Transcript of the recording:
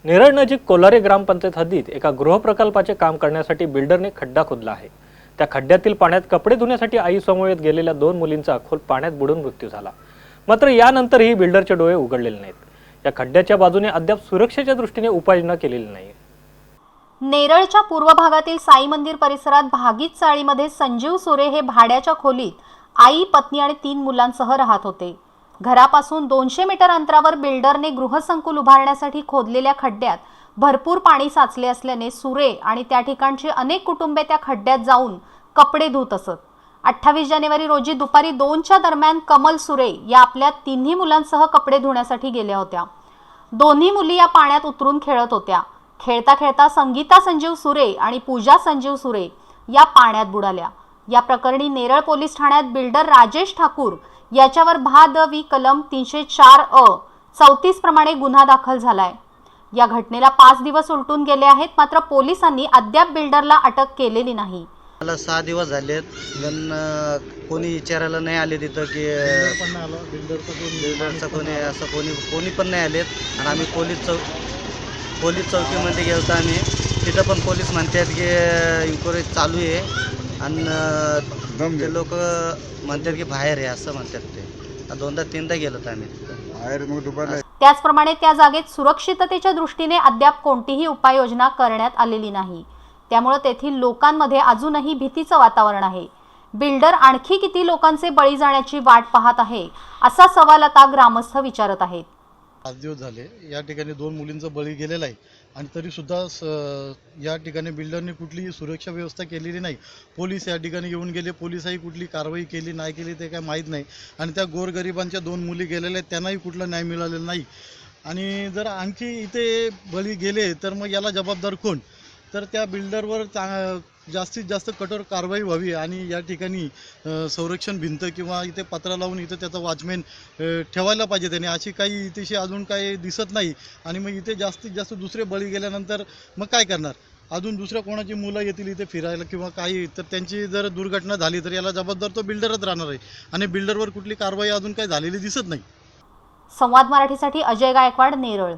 नेरळ नजीक कोलारे ग्रामपंचायत हद्दीत एका गृहप्रकल्पाचे काम करण्यासाठी बिल्डरने खड्डा खोदला आहे। त्या खड्ड्यातील पाण्यात कपडे धुण्यासाठी आई समवेत गेलेल्या 2 मुलींचा खोल पाण्यात बुडून मृत्यू झाला। मात्र यानंतरही बिल्डरचे डोळे उघडलेले नाहीत। या खड्ड्याच्या बाजूने अद्याप सुरक्षेच्या दृष्टीने उपाययोजना केलेली नाही। नेरळच्या पूर्व भागातील साई मंदिर परिसरात भागीत चाळीमध्ये संजीव सुरे हे भाड्याच्या खोलीत आई, पत्नी आणि 3 मुलांसह राहत होते। घरापासून 200 मीटर अंतरावर बिल्डरने गृहसंकुल उभारण्यासाठी खोदलेल्या खड्ड्यात भरपूर पाणी साचले असल्याने सुरे आणि त्या ठिकाणची अनेक कुटुंबे त्या खड्ड्यात जाऊन कपडे धुत असत। 28 जानेवारी रोजी दुपारी 2च्या दरम्यान कमल सुरे या आपल्या 3 मुलांसह कपडे धुण्यासाठी गेल्या होत्या। दोन्ही मुली या पाण्यात उतरून खेळत होत्या। खेळता खेळता संगीता संजीव सुरे आणि पूजा संजीव सुरे या पाण्यात बुडाल्या। या प्रकरणी नेरळ पोलीस ठाण्यात बिल्डर राजेश ठाकूर याच्यावर भा.द.वी. कलम 304 अ 34 प्रमाणे गुन्हा दाखल झालाय। या घटनेला 5 दिवस उलटून गेले आहेत, मात्र पोलिसांनी अद्याप बिल्डरला अटक केलेली नाही। मला 6 दिवस झालेत, पण कोणी विचारायला नाही आले तिथं की बिल्डरचं कोणी पण नाही आलेत। आणि आम्ही पोलीस चौकीमध्ये गेलो, आम्ही तिथं पण पोलीस म्हणतात की इन्क्वायरी चालू आहे आणि ते लोक म्हणतात की बाहेर आहे असं म्हणतात। ते 2दा-3दा गेलो आम्ही तिथं। त्याचप्रमाणे त्या जागेत सुरक्षिततेच्या दृष्टीने अद्याप कोणतीही उपाययोजना करण्यात आलेली नाही। त्यामुळे तेथील लोकांमध्ये अजूनही भीतीचं वातावरण आहे। बिल्डर आणखी किती लोकांचे बळी जाण्याची वाट पाहत आहे असा सवाल आता ग्रामस्थ विचारत आहेत। 5 दिवस झाले या ठिकाणी 2 मुलींचा बळी गेलेला आहे आणि तरी सुद्धा या ठिकाणी बिल्डरने कुठलीही सुरक्षा व्यवस्था केलेली नाही। पोलीस या ठिकाणी येऊन गेले, पोलिसांनी कुठली कारवाई केली नाही केली ते काय माहीत नाही। आणि त्या गोरगरिबांच्या 2 मुली गेलेल्या आहेत, त्यांनाही कुठला न्याय मिळालेला नाही। आणि जर आणखी इथे बळी गेले तर मग याला जबाबदार कोण? तर त्या बिल्डरवर जास्तीत जास्त कठोर कारवाई व्हावी आणि या ठिकाणी संरक्षण भिंत किंवा इथे पत्रा लावून इथं त्याचा वॉचमॅन ठेवायला पाहिजे त्याने। अशी काही इथेशी अजून काही दिसत नाही। आणि मग इथे जास्तीत जास्त दुसरे बळी गेल्यानंतर मग काय करणार? अजून दुसऱ्या कोणाची मुलं येतील इथे फिरायला किंवा काही, तर त्यांची जर दुर्घटना झाली तर याला जबाबदार तो बिल्डरच राहणार आहे आणि बिल्डरवर कुठली कारवाई अजून काही झालेली दिसत नाही। संवाद मराठीसाठी अजय गायकवाड, नेरळ।